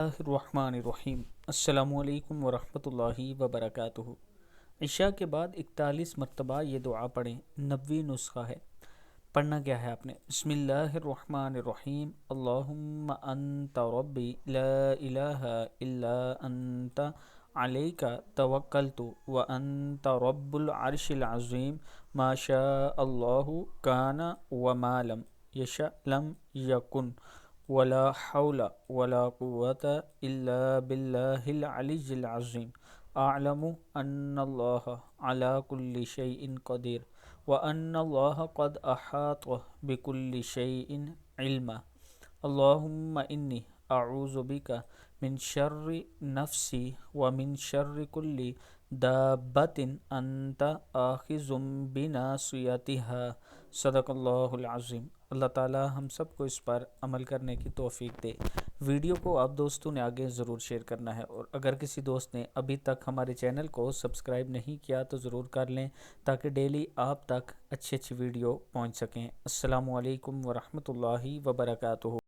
الرحمن الرحیم۔ السلام علیکم ورحمۃ اللہ وبرکاتہ۔ عشاء کے بعد 41 مرتبہ یہ دعا پڑھیں، 90 نسخہ ہے۔ پڑھنا کیا ہے آپ نے؟ بسم اللہ الرحمن الرحیم، اللہم انت ربی لا الہ الا انت علیک توکلت وانت رب العرش العظیم، ما شاء اللہ کان وما لم یشأ لم یکن، ولا حول ولا قوة الا باللہ العلی العظیم، اعلم ان اللہ علی کل شیء قدیر وان اللہ قد احاط بكل شیء علما، اللہم انی اعوذ بک من شر نفسی ومن شر کل دابۃ انت آخذ بناصیتها، صدق اللہ العظیم۔ اللہ تعالی ہم سب کو اس پر عمل کرنے کی توفیق دے۔ ویڈیو کو آپ دوستوں نے آگے ضرور شیئر کرنا ہے، اور اگر کسی دوست نے ابھی تک ہمارے چینل کو سبسکرائب نہیں کیا تو ضرور کر لیں، تاکہ ڈیلی آپ تک اچھی ویڈیو پہنچ سکیں۔ السلام علیکم ورحمۃ اللہ وبرکاتہ۔